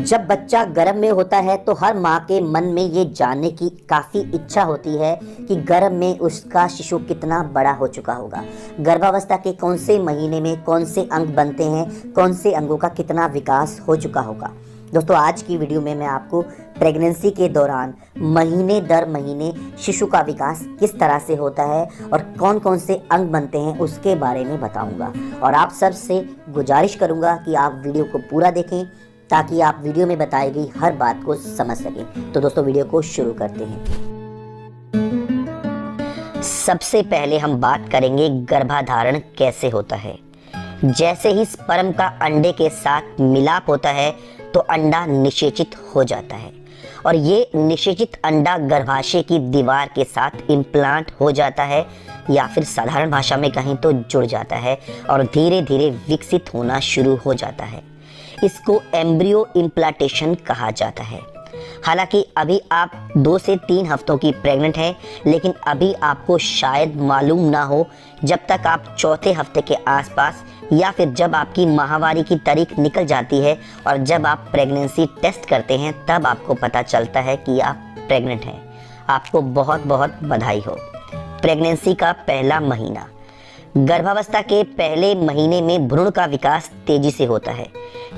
जब बच्चा गर्भ में होता है तो हर माँ के मन में ये जानने की काफ़ी इच्छा होती है कि गर्भ में उसका शिशु कितना बड़ा हो चुका होगा। गर्भावस्था के कौन से महीने में कौन से अंग बनते हैं, कौन से अंगों का कितना विकास हो चुका होगा। दोस्तों, आज की वीडियो में मैं आपको प्रेगनेंसी के दौरान महीने दर महीने शिशु का विकास किस तरह से होता है और कौन कौन से अंग बनते हैं उसके बारे में बताऊंगा। और आप सबसे गुजारिश करूंगा कि आप वीडियो को पूरा देखें ताकि आप वीडियो में बताई गई हर बात को समझ सकें। तो दोस्तों, वीडियो को शुरू करते हैं। सबसे पहले हम बात करेंगे गर्भाधारण कैसे होता है। जैसे ही स्पर्म का अंडे के साथ मिलाप होता है तो अंडा निषेचित हो जाता है और ये निषेचित अंडा गर्भाशय की दीवार के साथ इम्प्लांट हो जाता है या फिर साधारण भाषा में कहें तो जुड़ जाता है और धीरे धीरे विकसित होना शुरू हो जाता है। इसको एम्ब्रियो इम्प्लांटेशन कहा जाता है। हालांकि अभी आप 2 से 3 हफ्तों की प्रेग्नेंट हैं, लेकिन अभी आपको शायद मालूम ना हो जब तक आप चौथे हफ्ते के आसपास या फिर जब आपकी माहवारी की तारीख निकल जाती है और जब आप प्रेगनेंसी टेस्ट करते हैं तब आपको पता चलता है कि आप प्रेग्नेंट हैं। आपको बहुत बहुत बधाई हो। प्रेगनेंसी का पहला महीना। गर्भावस्था के पहले महीने में भ्रूण का विकास तेजी से होता है।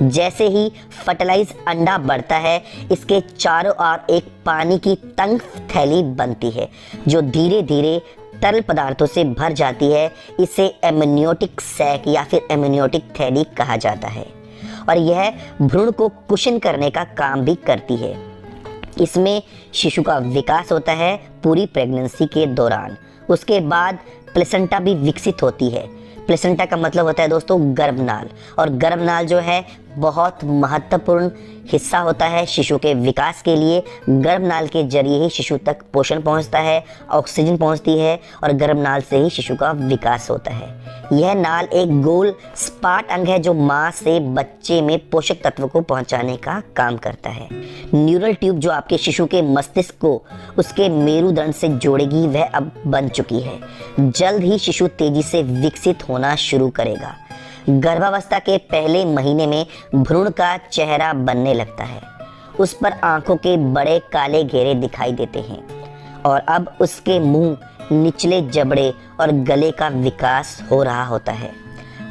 जैसे ही फर्टिलाइज अंडा बढ़ता है, इसके चारों ओर एक पानी की तंग थैली बनती है जो धीरे धीरे तरल पदार्थों से भर जाती है। इसे एमनियोटिक सैक या फिर एमनियोटिक थैली कहा जाता है और यह भ्रूण को कुशन करने का काम भी करती है। इसमें शिशु का विकास होता है पूरी प्रेगनेंसी के दौरान। उसके बाद प्लेसेंटा भी विकसित होती है। प्लेसेंटा का मतलब होता है दोस्तों गर्भनाल, और गर्भनाल जो है बहुत महत्वपूर्ण हिस्सा होता है शिशु के विकास के लिए। गर्भनाल के जरिए ही शिशु तक पोषण पहुंचता है, ऑक्सीजन पहुंचती है और गर्भनाल से ही शिशु का विकास होता है। यह नाल एक गोल स्पाट अंग है जो माँ से बच्चे में पोषक तत्व को पहुंचाने का काम करता है। न्यूरल ट्यूब जो आपके शिशु के मस्तिष्क को उसके मेरुदंड से जोड़ेगी वह अब बन चुकी है। जल्द ही शिशु तेजी से विकसित होना शुरू करेगा। गर्भावस्था के पहले महीने में भ्रूण का चेहरा बनने लगता है। उस पर आंखों के बड़े काले घेरे दिखाई देते हैं और अब उसके मुंह, निचले जबड़े और गले का विकास हो रहा होता है।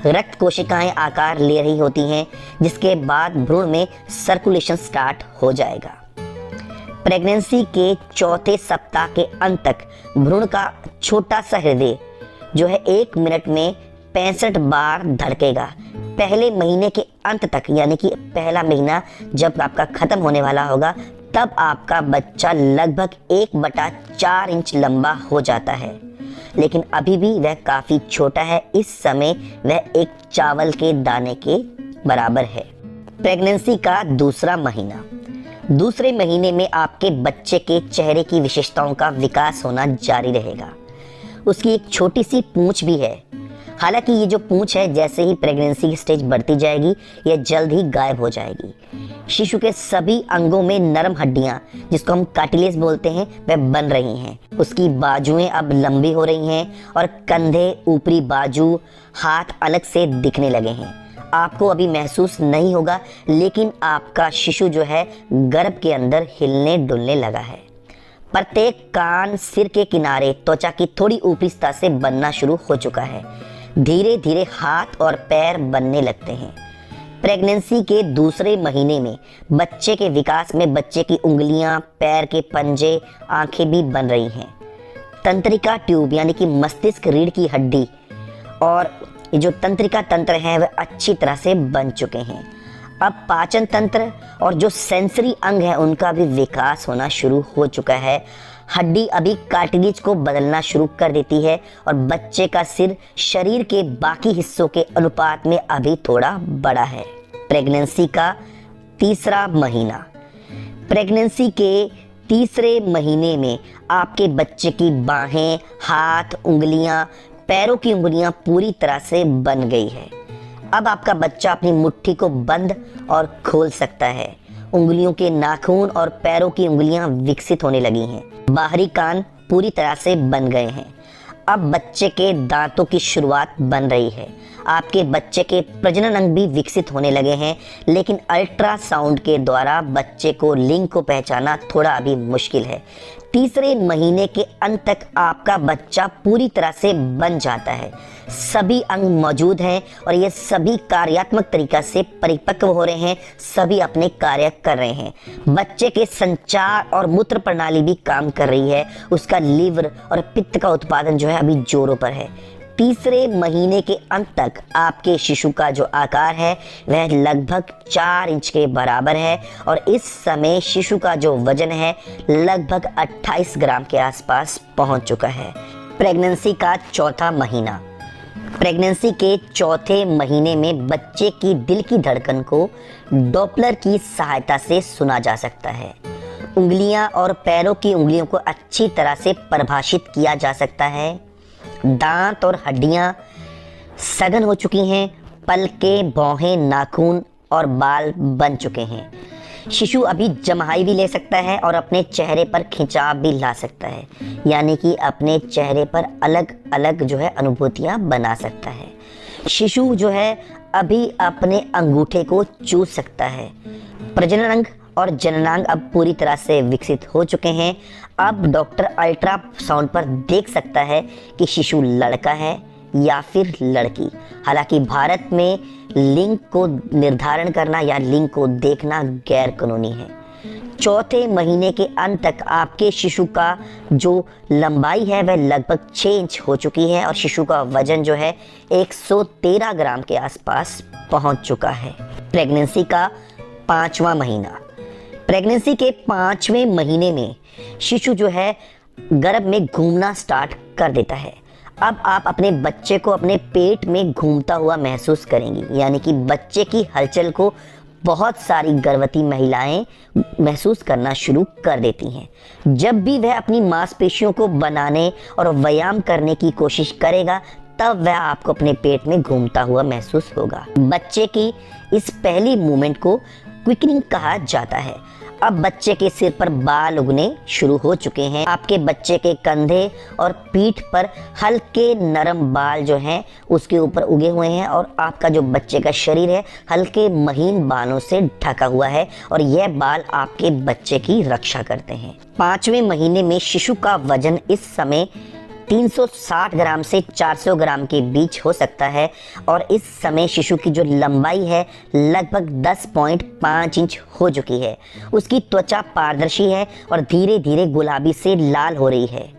रक्त कोशिकाएं आकार ले रही होती हैं, जिसके बाद भ्रूण में सर्कुलेशन स्टार्ट हो जाएगा। प्रेगनेंसी के चौथे सप्ताह के अंत तक भ्रूण का छोटा सा हृदय जो है 1 मिनट में 65 बार धड़केगा। पहले महीने के अंत तक, यानी कि पहला महीना जब आपका खत्म होने वाला होगा, तब आपका बच्चा लगभग 1/4 इंच लंबा हो जाता है, लेकिन अभी भी वह काफी छोटा है। इस समय वह एक चावल के दाने के बराबर है। प्रेगनेंसी का दूसरा महीना। दूसरे महीने में आपके बच्चे के चेहरे की विशेषताओं का विकास होना जारी रहेगा। उसकी एक छोटी सी पूंछ भी है। हालांकि ये जो पूंछ है, जैसे ही प्रेगनेंसी की स्टेज बढ़ती जाएगी यह जल्द ही गायब हो जाएगी। शिशु के सभी अंगों में नरम हड्डियां, जिसको हम कार्टिलेज बोलते हैं, वह बन रही हैं। उसकी बाजुएं अब लंबी हो रही हैं और कंधे, ऊपरी बाजू, हाथ अलग से दिखने लगे हैं। आपको अभी महसूस नहीं होगा, लेकिन आपका शिशु जो है गर्भ के अंदर हिलने डुलने लगा है। प्रत्येक कान, सिर के किनारे त्वचा की थोड़ी ऊपरी सतह से बनना शुरू हो चुका है। धीरे धीरे हाथ और पैर बनने लगते हैं। प्रेगनेंसी के दूसरे महीने में बच्चे के विकास में बच्चे की उंगलियां, पैर के पंजे, आंखें भी बन रही हैं। तंत्रिका ट्यूब यानी कि मस्तिष्क रीढ़ की हड्डी और जो तंत्रिका तंत्र है वह अच्छी तरह से बन चुके हैं। अब पाचन तंत्र और जो सेंसरी अंग है उनका भी विकास होना शुरू हो चुका है। हड्डी अभी कार्टिलेज को बदलना शुरू कर देती है और बच्चे का सिर शरीर के बाकी हिस्सों के अनुपात में अभी थोड़ा बड़ा है। प्रेगनेंसी का तीसरा महीना। प्रेगनेंसी के तीसरे महीने में आपके बच्चे की बाहें, हाथ, उंगलियां, पैरों की उंगलियां पूरी तरह से बन गई है। अब आपका बच्चा अपनी मुट्ठी को बंद और खोल सकता है। उंगलियों के नाखून और पैरों की उंगलियां विकसित होने लगी हैं। बाहरी कान पूरी तरह से बन गए हैं। अब बच्चे के दांतों की शुरुआत बन रही है। आपके बच्चे के प्रजनन अंग भी विकसित होने लगे हैं, लेकिन अल्ट्रासाउंड के द्वारा बच्चे को लिंग को पहचानना थोड़ा अभी मुश्किल है। तीसरे महीने के अंत तक आपका बच्चा पूरी तरह से बन जाता है, सभी अंग मौजूद हैं और ये सभी कार्यात्मक तरीका से परिपक्व हो रहे हैं, सभी अपने कार्य कर रहे हैं। बच्चे के संचार और मूत्र प्रणाली भी काम कर रही है, उसका लीवर और पित्त का उत्पादन जो है अभी जोरों पर है। तीसरे महीने के अंत तक आपके शिशु का जो आकार है वह लगभग 4 इंच के बराबर है और इस समय शिशु का जो वजन है लगभग 28 ग्राम के आसपास पहुंच चुका है। प्रेगनेंसी का चौथा महीना। प्रेगनेंसी के चौथे महीने में बच्चे की दिल की धड़कन को डॉपलर की सहायता से सुना जा सकता है। उंगलियां और पैरों की उंगलियों को अच्छी तरह से परिभाषित किया जा सकता है। दांत और हड्डियां सघन हो चुकी हैं, पलकें, भौहें, नाखून और बाल बन चुके हैं। शिशु अभी जम्हाई भी ले सकता है और अपने चेहरे पर खिंचाव भी ला सकता है, यानी कि अपने चेहरे पर अलग अलग जो है अनुभूतियां बना सकता है। शिशु जो है अभी अपने अंगूठे को चूस सकता है। प्रजनन अंग और जननांग अब पूरी तरह से विकसित हो चुके हैं। अब डॉक्टर अल्ट्रासाउंड पर देख सकता है कि शिशु लड़का है या फिर लड़की। हालांकि भारत में लिंग को निर्धारण करना या लिंग को देखना गैर कानूनी है। चौथे महीने के अंत तक आपके शिशु का जो लंबाई है वह लगभग 6 इंच हो चुकी है और शिशु का वजन जो है 113 ग्राम के आसपास पहुंच चुका है। प्रेगनेंसी का 5वां महीना। प्रेगनेंसी के 5वें महीने में शिशु जो है गर्भ में घूमना स्टार्ट कर देता है। अब आप अपने बच्चे को अपने पेट में घूमता हुआ महसूस करेंगी, यानी कि बच्चे की हलचल को बहुत सारी गर्भवती महिलाएं महसूस करना शुरू कर देती हैं। जब भी वह अपनी मांसपेशियों को बनाने और व्यायाम करने की कोशिश करेगा तब वह आपको अपने पेट में घूमता हुआ महसूस होगा। बच्चे की इस पहली मूवमेंट को क्विकनिंग कहा जाता है। अब बच्चे के सिर पर बाल उगने शुरू हो चुके हैं। आपके बच्चे के कंधे और पीठ पर हल्के नरम बाल जो हैं उसके ऊपर उगे हुए हैं और आपका जो बच्चे का शरीर है हल्के महीन बालों से ढका हुआ है और यह बाल आपके बच्चे की रक्षा करते हैं। 5वें महीने में शिशु का वजन इस समय 360 ग्राम से 400 ग्राम के बीच हो सकता है और इस समय शिशु की जो लंबाई है लगभग 10.5 इंच हो चुकी है। उसकी त्वचा पारदर्शी है और धीरे धीरे गुलाबी से लाल हो रही है।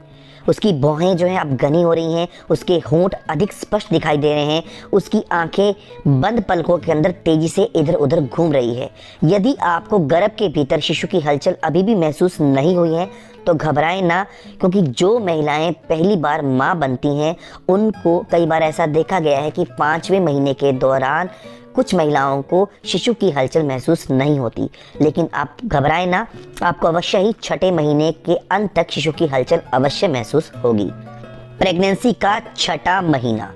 उसकी भौहें जो हैं अब घनी हो रही हैं, उसके होंठ अधिक स्पष्ट दिखाई दे रहे हैं, उसकी आंखें बंद पलकों के अंदर तेजी से इधर उधर घूम रही है। यदि आपको गर्भ के भीतर शिशु की हलचल अभी भी महसूस नहीं हुई है तो घबराएं ना, क्योंकि जो महिलाएं पहली बार माँ बनती हैं उनको कई बार ऐसा देखा गया है कि 5वें महीने के दौरान कुछ महिलाओं को शिशु की हलचल महसूस नहीं होती, लेकिन आप घबराएं ना, आपको अवश्य ही 6ठे महीने के अंत तक शिशु की हलचल अवश्य महसूस होगी। प्रेगनेंसी का 6ठा महीना।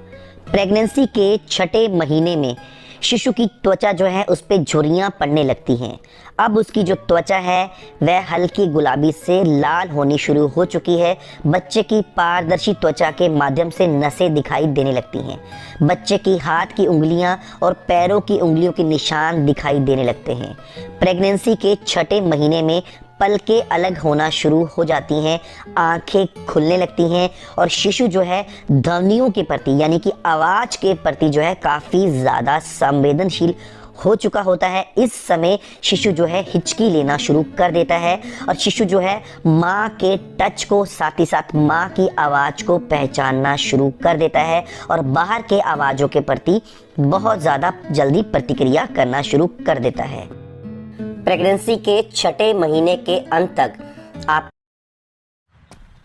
प्रेगनेंसी के 6ठे महीने में शिशु की त्वचा जो है उस पर झुर्रियाँ पड़ने लगती हैं। अब उसकी जो त्वचा है वह हल्की गुलाबी से लाल होनी शुरू हो चुकी है। बच्चे की पारदर्शी त्वचा के माध्यम से नसें दिखाई देने लगती हैं। बच्चे की हाथ की उंगलियां और पैरों की उंगलियों के निशान दिखाई देने लगते हैं। प्रेगनेंसी के 6ठे महीने में पलकें अलग होना शुरू हो जाती हैं, आंखें खुलने लगती हैं और शिशु जो है ध्वनियों के प्रति यानी कि आवाज़ के प्रति जो है काफ़ी ज़्यादा संवेदनशील हो चुका होता है। इस समय शिशु जो है हिचकी लेना शुरू कर देता है और शिशु जो है माँ के टच को साथ ही साथ माँ की आवाज़ को पहचानना शुरू कर देता है और बाहर के आवाज़ों के प्रति बहुत ज़्यादा जल्दी प्रतिक्रिया करना शुरू कर देता है। प्रेगनेंसी के 6ठे महीने के अंत तक आप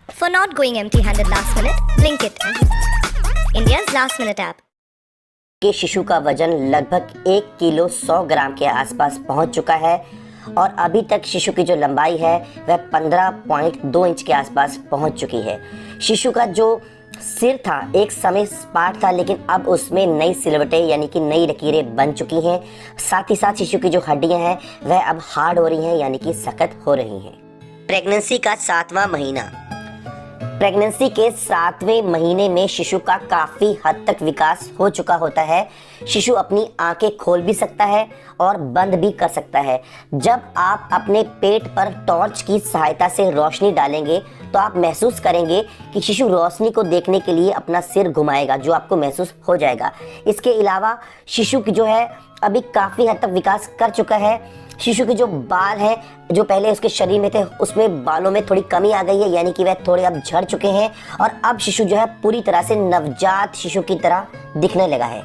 For not going empty-handed last minute, Blinkit, India's last minute app. के शिशु का वजन लगभग 1 किलो 100 ग्राम के आसपास पहुंच चुका है और अभी तक शिशु की जो लंबाई है वह 15.2 इंच के आसपास पहुंच चुकी है। शिशु का जो सिर था एक समय सपाट था, लेकिन अब उसमें नई सिलवटें यानी कि नई लकीरें बन चुकी हैं। साथ ही साथ शिशु की जो हड्डियां हैं वह अब हार्ड हो रही हैं यानी कि सख्त हो रही हैं। प्रेगनेंसी का 7वां महीना। प्रेगनेंसी के 7वें महीने में शिशु का काफी हद तक विकास हो चुका होता है। शिशु अपनी आंखें खोल भी सकता है और बंद भी कर सकता है। जब आप अपने पेट पर टॉर्च की सहायता से रोशनी डालेंगे तो आप महसूस करेंगे कि शिशु रोशनी को देखने के लिए अपना सिर घुमाएगा, जो आपको महसूस हो जाएगा। इसके अलावा शिशु की जो है अभी काफी हद तक विकास कर चुका है। शिशु के जो बाल हैं, जो पहले उसके शरीर में थे, उसमें बालों में थोड़ी कमी आ गई है, यानी कि वह थोड़े अब झड़ चुके हैं और अब शिशु जो है पूरी तरह से नवजात शिशु की तरह दिखने लगा है।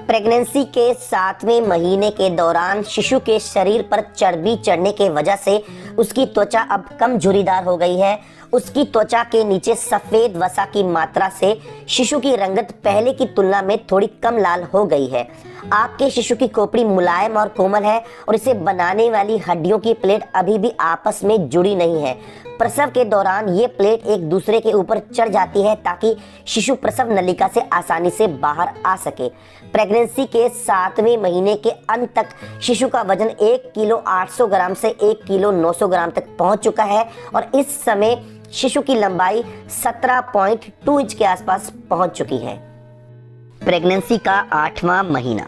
प्रेगनेंसी के 7वें महीने के दौरान शिशु के शरीर पर चर्बी चढ़ने के वजह से उसकी त्वचा अब कम झुर्रीदार हो गई है। उसकी त्वचा के नीचे सफेद वसा की मात्रा से शिशु की रंगत पहले की तुलना में थोड़ी कम लाल हो गई है। आपके शिशु की खोपड़ी मुलायम और कोमल है और इसे बनाने वाली हड्डियों की प्लेट अभी भी आपस में जुड़ी नहीं है। प्रसव के दौरान ये प्लेट एक दूसरे के ऊपर चढ़ जाती है ताकि शिशु प्रसव नलिका से आसानी से बाहर आ सके। प्रेगनेंसी के 7वें महीने के अंत तक शिशु का वजन 1 किलो 800 ग्राम से 1 किलो 900 ग्राम तक पहुंच चुका है और इस समय शिशु की लंबाई 17.2 इंच के आसपास पहुंच चुकी है। प्रेगनेंसी का 8वां महीना।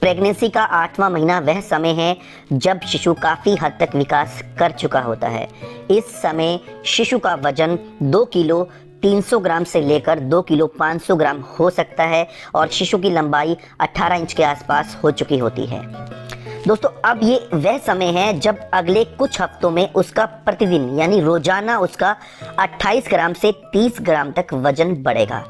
प्रेगनेंसी का 8वां महीना वह समय है जब शिशु काफ़ी हद तक विकास कर चुका होता है। इस समय शिशु का वजन 2 किलो 300 ग्राम से लेकर 2 किलो 500 ग्राम हो सकता है और शिशु की लंबाई 18 इंच के आसपास हो चुकी होती है। दोस्तों, अब ये वह समय है जब अगले कुछ हफ्तों में उसका प्रतिदिन यानी रोजाना उसका 28 ग्राम से 30 ग्राम तक वजन बढ़ेगा।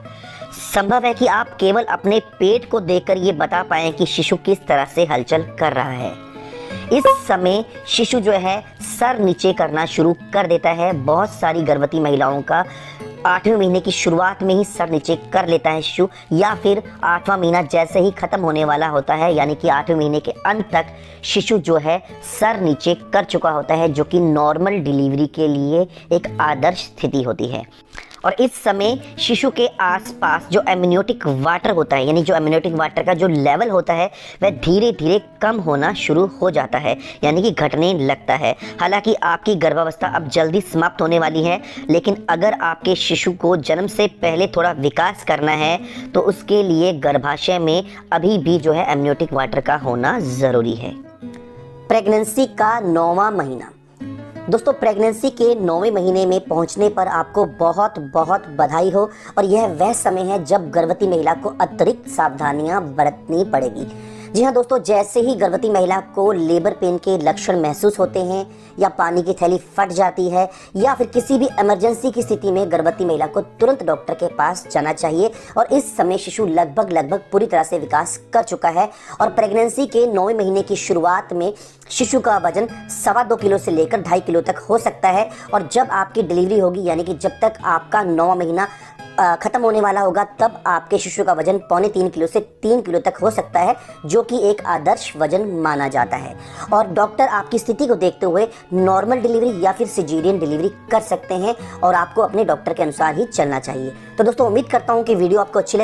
संभव है कि आप केवल अपने पेट को देखकर ये बता पाएं कि शिशु किस तरह से हलचल कर रहा है। इस समय शिशु जो है सर नीचे करना शुरू कर देता है। बहुत सारी गर्भवती महिलाओं का 8वें महीने की शुरुआत में ही सर नीचे कर लेता है शिशु, या फिर 8वां महीना जैसे ही खत्म होने वाला होता है यानी कि 8वें महीने के अंत तक शिशु जो है सर नीचे कर चुका होता है, जो कि नॉर्मल डिलीवरी के लिए एक आदर्श स्थिति होती है। और इस समय शिशु के आसपास जो एमनियोटिक वाटर होता है, यानी जो एमनियोटिक वाटर का जो लेवल होता है वह धीरे धीरे कम होना शुरू हो जाता है, यानी कि घटने लगता है। हालांकि आपकी गर्भावस्था अब जल्दी समाप्त होने वाली है, लेकिन अगर आपके शिशु को जन्म से पहले थोड़ा विकास करना है तो उसके लिए गर्भाशय में अभी भी जो है एमनियोटिक वाटर का होना ज़रूरी है। प्रेगनेंसी का 9वां महीना। दोस्तों, प्रेगनेंसी के 9वें महीने में पहुंचने पर आपको बहुत बहुत बधाई हो और यह वह समय है जब गर्भवती महिला को अतिरिक्त सावधानियां बरतनी पड़ेगी। जी हाँ दोस्तों, जैसे ही गर्भवती महिला को लेबर पेन के लक्षण महसूस होते हैं या पानी की थैली फट जाती है या फिर किसी भी इमरजेंसी की स्थिति में गर्भवती महिला को तुरंत डॉक्टर के पास जाना चाहिए। और इस समय शिशु लगभग पूरी तरह से विकास कर चुका है और प्रेगनेंसी के 9वें महीने की शुरुआत में शिशु का वजन 2.25 किलो से लेकर 2.5 किलो तक हो सकता है। और जब आपकी डिलीवरी होगी, यानी कि जब तक आपका 9वां महीना खत्म होने वाला होगा, तब आपके शिशु का वजन 2.25 किलो से 3 किलो तक हो सकता है, जो कि एक आदर्श वजन माना जाता है। और डॉक्टर आपकी स्थिति को देखते हुए नॉर्मल डिलीवरी या फिर सिजेरियन डिलीवरी कर सकते हैं और आपको अपने डॉक्टर के अनुसार ही चलना चाहिए। तो दोस्तों, उम्मीद करता हूँ कि वीडियो आपको अच्छी लगी।